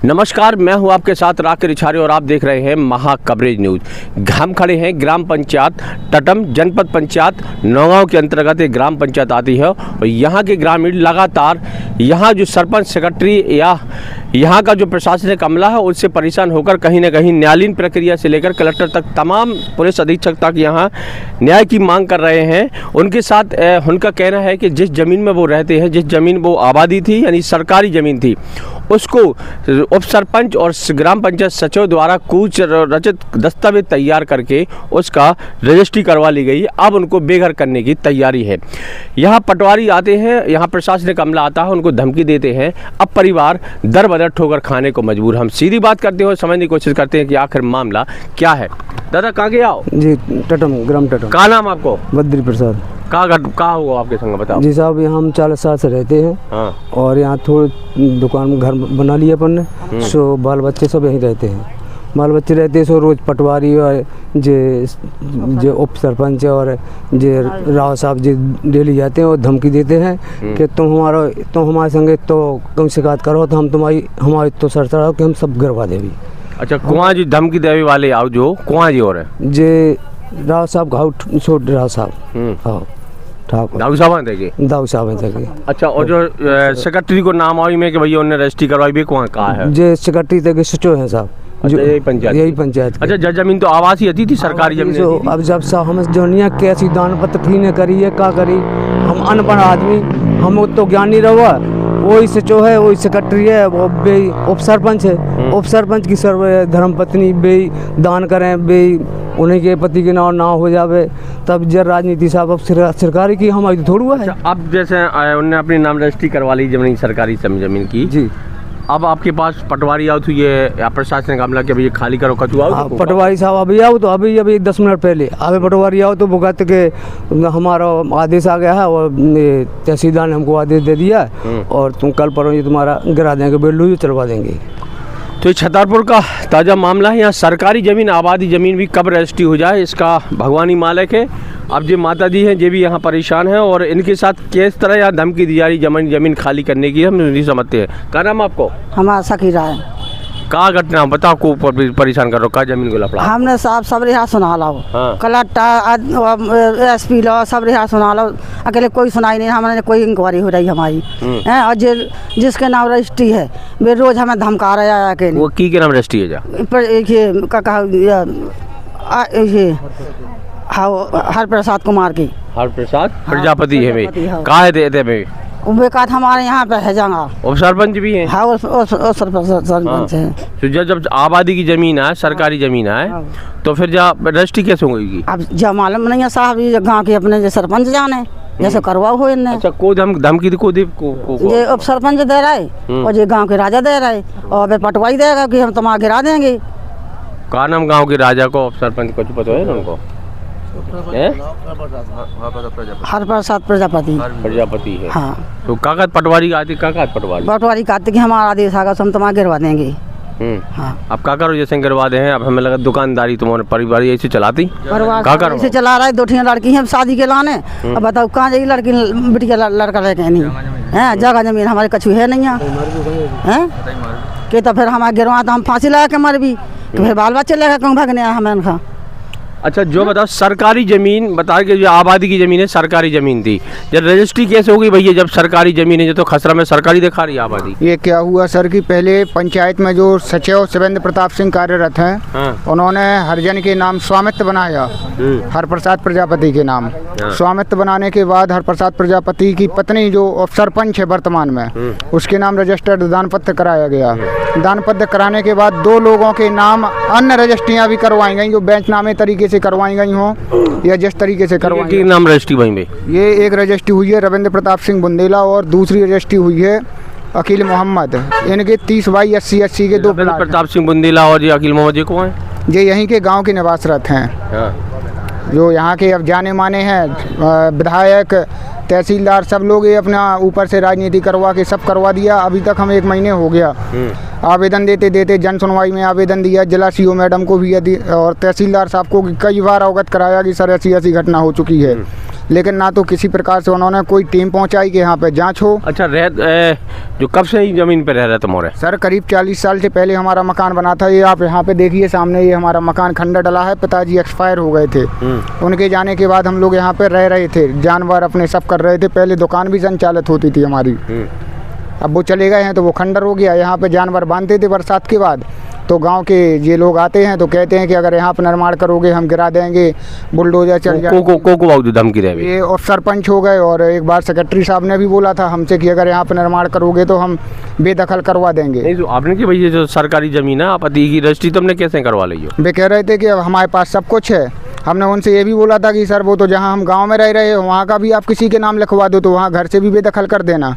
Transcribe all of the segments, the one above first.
नमस्कार, मैं हूं आपके साथ राकेश रिछारे और आप देख रहे हैं महा कवरेज न्यूज। हम खड़े हैं ग्राम पंचायत टटम, जनपद पंचायत नौगांव के अंतर्गत एक ग्राम पंचायत आती है और यहाँ के ग्रामीण लगातार यहाँ जो सरपंच सेक्रेटरी या यहाँ का जो प्रशासनिक अमला है उससे परेशान होकर कहीं ना कहीं न्यायालयीन प्रक्रिया से लेकर कलेक्टर तक तमाम पुलिस अधीक्षक तक यहाँ न्याय की मांग कर रहे हैं। उनके साथ उनका कहना है कि जिस ज़मीन में वो रहते हैं, जिस ज़मीन वो आबादी थी यानी सरकारी ज़मीन थी, उसको उप सरपंच और ग्राम पंचायत सचिव द्वारा कुछ रचित दस्तावेज तैयार करके उसका रजिस्ट्री करवा ली गई। अब उनको बेघर करने की तैयारी है। यहाँ पटवारी आते हैं, यहाँ प्रशासनिक अमला आता है, उनको धमकी देते हैं। अब परिवार दर बदर ठोकर खाने को मजबूर। हम सीधी बात करते हैं और समझने की कोशिश करते हैं कि आखिर मामला क्या है। दादा कहाँ गए आओ? जी टटम, ग्राम टटम। क्या नाम आपको? बद्री प्रसाद। कहाँ हुआ आपके संग, बताओ। जी साहब, यहाँ हम 40 साल से रहते हैं। हाँ। और यहाँ थोड़ी दुकान में घर बना लिया अपन ने, सो बाल बच्चे सब यहीं रहते हैं। बाल बच्चे रहते हैं सो रोज़ पटवारी और जो उप सरपंच और जो राव साहब जी डेली जाते हैं और धमकी देते हैं कि तुम हमारे संगे तो कम शिकायत करो तो हम हमारी तो सर चढ़ाओ कि हम सब गिरवा देवी। अच्छा, कुआं जी धमकी देवी वाले आओ जो कुआं जी और है जे राव साहब घाव छोट राव साहब, हाँ ठाकुर दाऊ साहब थे। अच्छा, और जो सेक्रेटरी को नाम आई में कि भैया उन्होंने रजिस्ट्री करवाई भी कहाँ कहा है? जे सेक्रेटरी थे सचो हैं साहब। अच्छा, यही पंचायत। अच्छा, जमीन तो आवासी थी सरकारी जमीन। अब जब साहब हम जोनिया कैसी दान पत्र थी ने करी है का करी, हम अनपढ़ आदमी, हम तो ज्ञान नहीं रहा। वही सचो है, वही सेक्रेटरी है, वो बे उप सरपंच है। उप सरपंच की सर्व धर्मपत्नी बे दान करें, बे उन्हीं के पति के नाम ना हो जावे तब जर राजनीति साहब अब सरकारी की हमारी थोड़ी हुआ है। अच्छा, अब जैसे उन्होंने अपनी नाम रजिस्ट्री करवा ली जमीन, सरकारी जमीन की जी। अब आपके पास पटवारी आओ तो ये प्रशासनिक अमला के भैया खाली करो कचू आओ? पटवारी साहब अभी आओ तो अभी 10 मिनट पहले अभी पटवारी आओ तो वो कहते कि हमारा आदेश आ गया है और तहसीलदार ने हमको आदेश दे दिया है और तुम कल पर ये तुम्हारा गिरा देंगे, बिल्डू चलवा देंगे। तो छतरपुर का ताज़ा मामला है। यहाँ सरकारी ज़मीन, आबादी ज़मीन भी कब रजिस्ट्री हो जाए इसका भगवानी मालिक है। अब जो माता जी हैं ये भी यहाँ परेशान हैं और इनके साथ किस तरह यहाँ धमकी दी जा रही ज़मीन खाली करने की हम नहीं समझते हैं। क्या नाम आपको? हमारा सकीरा है। का घटना बताओ को परेशान कर रहे हो? का जमीन को लफड़ा? हमने साहब सब रिहा सुना लो। हाँ। कलेक्टर SP लो सब रिहा सुना लो, अकेले कोई सुनाई नहीं। हमारे कोई इंक्वायरी हो रही हमारी है और जिसके नाम रजिस्ट्री है वे रोज हमें धमका रहे हैं कि वो की के नाम रजिस्ट्री है जा ये हर प्रसाद कुमार की। हर प्रसाद प्रजापति है भाई, कहाँ है देते भाई? बेकात हमारे यहाँ पे है जगह। उप सरपंच भी है? हाँ, सरपंच है। तो जब आबादी की जमीन है, सरकारी जमीन है, तो फिर रजिस्ट्री कैसे होगी? अब जब मालूम नहीं है साहब, ये गाँव के अपने सरपंच जाने जैसे करवा हो इनने। अच्छा, को धमकी ये उप सरपंच दे रहा है और ये गाँव के राजा दे रहा है और पटवाई देगा कि हम तुम्हारा गिरा देंगे। का नाम गाँव के राजा को उप सरपंच कुछ पता है उनको? हर प्रसाद प्रजापति है। हाँ। तो कागज पटवारी आती, पटवारी कहते कि हमारा आदेश आगा हम तुम्हारा गिरवा देंगे। हाँ। अब का करो जैसे गिरवा दे हैं? अब हमें लगा दुकानदारी तुम्हारे परिवार ऐसे चलाती ऐसे चला रहा है। 2 लड़की हैं शादी के लाने। अब बताओ कहाँ जाएगी लड़की बिटिया लड़का लेके? नहीं है जगह जमीन हमारे कछु है नहीं है कि तो फिर हमारे गिरवा तो हम फांसी लगा के मर भी फिर बाल बच्चे लेकर कहूँ भगने हमें उनका। अच्छा, जो बताओ सरकारी ज़मीन बता के जो आबादी की ज़मीन है सरकारी ज़मीन थी, जब रजिस्ट्री कैसे होगी भैया जब सरकारी ज़मीन है? जो तो खसरा में सरकारी दिखा रही है आबादी। ये क्या हुआ सर कि पहले पंचायत में जो सचिव शिवेंद्र प्रताप सिंह कार्यरत हैं, हाँ। उन्होंने हरिजन के नाम स्वामित्व बनाया, हर प्रसाद प्रजापति के नाम। हाँ। स्वामित्व बनाने के बाद हर प्रसाद प्रजापति की पत्नी जो उप सरपंच है वर्तमान में, उसके नाम रजिस्टर्ड दान पत्र कराया गया। दान पत्र कराने के बाद 2 लोगों के नाम अन्य रजिस्ट्रियाँ भी करवाई गई जो बेंचनामे तरीके से करवाई गई हो या जिस तरीके से करवाई गई। नाम रजिस्ट्री वहीं पे ये एक रजिस्ट्री हुई है रविंद्र प्रताप सिंह बुंदेला और दूसरी रजिस्ट्री हुई है अकील मोहम्मद। इनके 30/80 के 2 रविंद्र प्रताप सिंह बुंदेला और ये अकील मोहम्मद को हैं, ये यहीं के गांव के निवासरत हैं। हाँ। जो यहाँ के अब जाने माने हैं विधायक, तहसीलदार, सब लोग ये अपना ऊपर से राजनीति करवा के सब करवा दिया। अभी तक हम 1 महीने हो गया आवेदन देते जन सुनवाई में आवेदन दिया, जिला CO मैडम को भी और तहसीलदार साहब को कई बार अवगत कराया कि सर ऐसी घटना हो चुकी है। लेकिन ना तो किसी प्रकार से उन्होंने कोई टीम पहुंचाई कि यहाँ पे जांच हो। अच्छा जो कब से ही ज़मीन पे रह रहे तुम? सर करीब 40 साल से पहले हमारा मकान बना था। ये आप यहाँ पे देखिए सामने, ये हमारा मकान खंडर डला है। पिताजी एक्सपायर हो गए थे, उनके जाने के बाद हम लोग यहाँ पे रह रहे थे, जानवर अपने सब कर रहे थे। पहले दुकान भी संचालित होती थी हमारी, अब वो चले गए हैं तो वो खंडर हो गया। यहाँ पे जानवर बांधते थे बरसात के बाद, तो गांव के ये लोग आते हैं तो कहते हैं कि अगर यहाँ पर निर्माण करोगे हम गिरा देंगे, बुलडोजर चल जाए। को धमकी दे? ये उप सरपंच हो गए और एक बार सेक्रेटरी साहब ने भी बोला था हमसे कि अगर यहाँ पर निर्माण करोगे तो हम बेदखल करवा देंगे। नहीं, तो आपने कि भाई ये जो सरकारी ज़मीन है आप की रजिस्ट्री तुमने कैसे करवा ली हो? वे कह रहे थे कि अब हमारे पास सब कुछ है। हमने उनसे ये भी बोला था कि सर वो तो जहाँ हम गाँव में रह रहे हैं वहाँ का भी आप किसी के नाम लिखवा दो, तो वहाँ घर से भी बेदखल कर देना।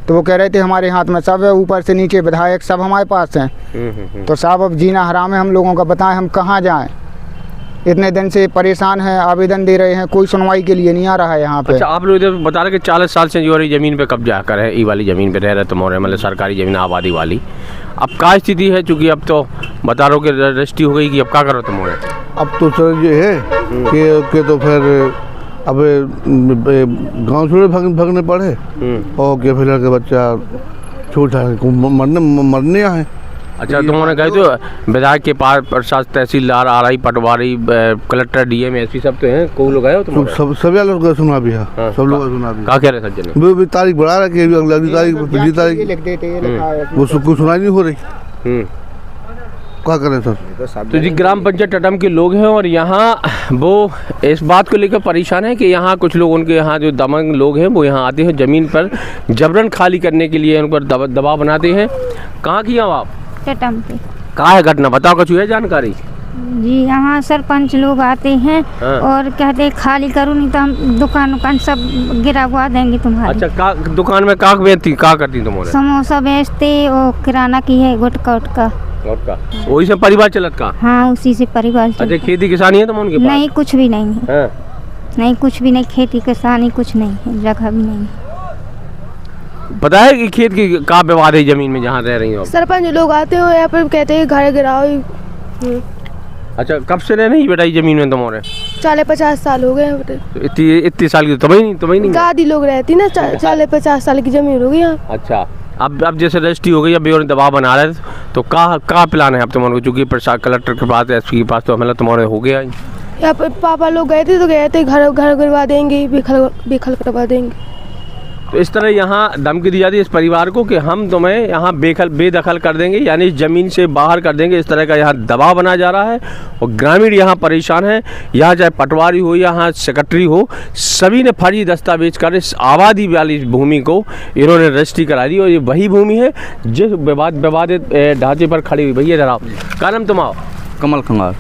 तो वो कह रहे थे हमारे हाथ में सब है, ऊपर से नीचे विधायक सब हमारे पास हैं। तो साहब अब जीना हराम है हम लोगों का, बताएं हम कहाँ जाएं? इतने दिन से परेशान हैं, आवेदन दे रहे हैं, कोई सुनवाई के लिए नहीं आ रहा है यहाँ पे। अच्छा, आप लोग इधर बता रहे कि 40 साल से जो है ज़मीन पे कब्जा कर है, ई वाली ज़मीन पे रह रहे तुम्हारे, मतलब सरकारी ज़मीन आबादी वाली। अब क्या स्थिति है? चूँकि अब तो बता रहे हो कि रजिस्ट्री हो गई कि अब क्या करो तुम्हारे? अब तो सर ये है कि तो फिर अब गांव छोड़े भागने पड़े और क्या फिर लड़के बच्चा छोटा मरने है। अच्छा, तुमने गए तो विधायक के पास, प्रशासन, तहसीलदार, RI, पटवारी, कलेक्टर, DM, SP सब तो हैं, कोई लोग आए हो तुम? सब लोग का सुना भी है। सब लोग का सुना भी। क्या कह रहे सज्जन? वो तारीख बढ़ा रहा है, अगली तारीख, पिछली तारीख वो कुछ सुनाई नहीं हो रही। क्या करें सर? तो जी ग्राम पंचायत टटम के लोग हैं और यहाँ वो इस बात को लेकर परेशान है कि यहाँ कुछ लोग, उनके यहाँ जो दमंग लोग हैं वो यहाँ आते हैं ज़मीन पर जबरन खाली करने के लिए, उन पर दबाव बनाते हैं। कहाँ की हो आप? टटम पे। कहाँ है घटना, बताओ कुछ है जानकारी? जी यहाँ सरपंच लोग आते हैं और कहते हैं खाली करो नहीं तो हम दुकान सब गिरावा देंगे तुम्हारी। अच्छा, दुकान में क्या बेचती, क्या करती तुम? समोसा बेचते और किराना की है, गुटका उटका। वही से परिवार चलत का? हाँ, उसी से परिवार चलता। अच्छा, खेती किसानी है तुम उनके पास? नहीं, कुछ भी नहीं है। नहीं, कुछ भी नहीं, खेती किसानी कुछ नहीं है, जगह भी नहीं है। पता है कि खेत की का विवाद है ज़मीन में जहाँ रह रही हो? सरपंच लोग आते हो यहाँ पर कहते हैं घर गिराओ। अच्छा, कब से रह रही बेटा ज़मीन में तुम्हारे? 40-50 साल हो गए। तो इतनी साल की तुम्हें नहीं दादी लोग रहती ना, 40-50 साल की जमीन हो गई यहाँ। अच्छा, अब जैसे रजिस्ट्री हो गई, अब और दबाव बना रहे तो का प्लान है अब तुम्हारे? चूँकि प्रशासन, कलेक्टर के पास, SP के पास, तो मतलब तुम्हारे हो गया। यहाँ पर पापा लोग गए थे तो गए थे घर गिरवा देंगे, बेखल करवा देंगे। तो इस तरह यहाँ धमकी दी जाती है इस परिवार को कि हम तुम्हें यहाँ बेदखल कर देंगे, यानी ज़मीन से बाहर कर देंगे। इस तरह का यहाँ दबाव बना जा रहा है और ग्रामीण यहाँ परेशान है। यहाँ चाहे पटवारी हो, यहाँ सेक्रेटरी हो, सभी ने फर्जी दस्तावेज कर इस आबादी वाली भूमि को इन्होंने रजिस्ट्री करा दी और ये वही भूमि है जिस विवादित ढांचे पर खड़ी हुई। भैया जरा क्या नाम तुम्हारा? कमल खंगार।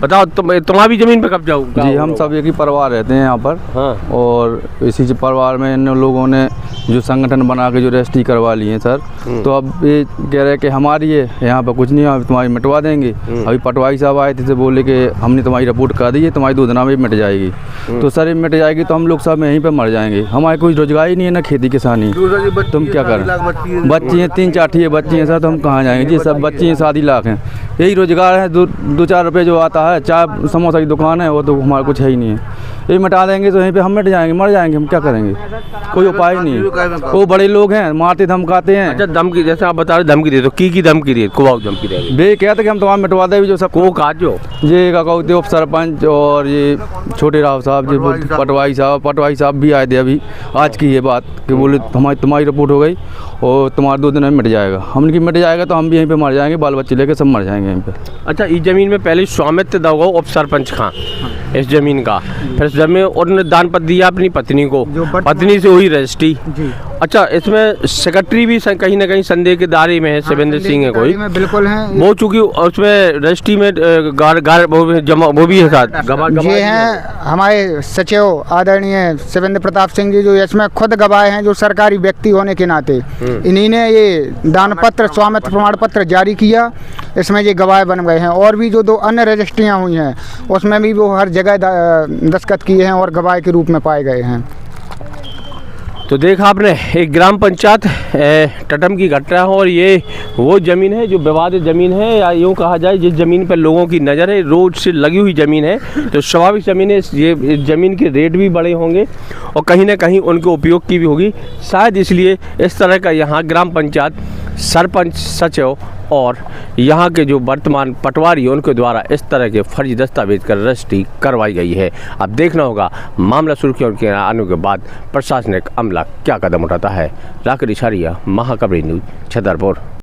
बताओ, तुम्हारी भी ज़मीन पे कब्जा होगा? जी, हम सब एक ही परिवार रहते हैं यहाँ पर। हाँ। और इसी परिवार में इन लोगों ने जो संगठन बना के जो रजिस्ट्री करवा ली है सर, तो अब ये कह रहे हैं कि हमारी है, यहाँ पर कुछ नहीं है, तुम्हारी मिटवा देंगे। अभी पटवारी साहब आए थे तो बोले कि हमने तुम्हारी रिपोर्ट कर दी है, तुम्हारी 2 दिन में मिट जाएगी। तो सर ये मिट जाएगी तो हम लोग सब यहीं पर मर जाएंगे। हमारे कोई रोजगार ही नहीं है, ना खेती किसानी। तुम क्या करें? बच्चे हैं, 3-4 बच्चे हैं सर, तो हम कहाँ जाएंगे? जी सब बच्चे हैं, 7 लाख हैं, यही रोजगार है। 2-4 रुपये जो आता है, चाय समोसा की दुकान है, वो तो हमारा कुछ है ही नहीं है। ये मिटा देंगे तो यहीं पे हम मिट जाएंगे, मर जाएंगे। हम क्या करेंगे? कोई उपाय नहीं है। वो बड़े लोग हैं, मारते धमकाते हैं। अच्छा, धमकी जैसे आप बता रहे धमकी दे, तो की धमकी दे? को धमकी दे? वे कहते कि हम तुम्हारा मिटवा देंगे जो सब को काजो ये का कहते उप सरपंच और ये छोटे राव साहब, जो पटवारी साहब भी आए थे अभी। आज की ये बात कि बोले तुम्हारी रिपोर्ट हो गई और तुम्हारा 2 दिन में मिट जाएगा। हमने की मिट जाएगा तो हम भी यहीं पे मर जाएंगे, बाल बच्चे लेके सब मर जाएंगे यहीं पे। अच्छा, इस ज़मीन में पहले स्वामित्व दगा उप सरपंच खां इस ज़मीन का, फिर जमीन उन्होंने दान पत्र दिया अपनी पत्नी को, पत्नी से हुई रजिस्ट्री। अच्छा, इसमें सेक्रेटरी भी कहीं ना कहीं संदेह के दायरे में है, शिवेंद्र सिंह है कोई, बिल्कुल है वो, चूँकि उसमें रजिस्ट्री में वो भी है साथ। ये हैं हमारे सचिव आदरणीय शिवेंद्र प्रताप सिंह जी, जो इसमें खुद गवाह हैं, जो सरकारी व्यक्ति होने के नाते इन्हीं ने ये दान पत्र, स्वामित्व प्रमाण पत्र जारी किया। इसमें ये गवाह बन गए हैं। और भी जो 2 अन्य रजिस्ट्रियाँ हुई हैं उसमें भी वो हर जगह दस्तखत किए हैं और गवाह के रूप में पाए गए हैं। तो देखा आपने एक ग्राम पंचायत टटम की घटना है और ये वो ज़मीन है जो विवादित ज़मीन है या यूँ कहा जाए जिस ज़मीन पर लोगों की नज़र है, रोड से लगी हुई ज़मीन है, तो स्वाभाविक ज़मीन है, ये इस ज़मीन के रेट भी बड़े होंगे और कहीं ना कहीं उनके उपयोग की भी होगी। शायद इसलिए इस तरह का यहाँ ग्राम पंचायत सरपंच, सचिव और यहाँ के जो वर्तमान पटवारी हैं उनके द्वारा इस तरह के फर्जी दस्तावेज कर रजिस्ट्री करवाई गई है। अब देखना होगा मामला सुर्खियों के आने के बाद प्रशासनिक अमला क्या कदम उठाता है। राकेश इछारिया, महाकवरेज न्यूज़, छतरपुर।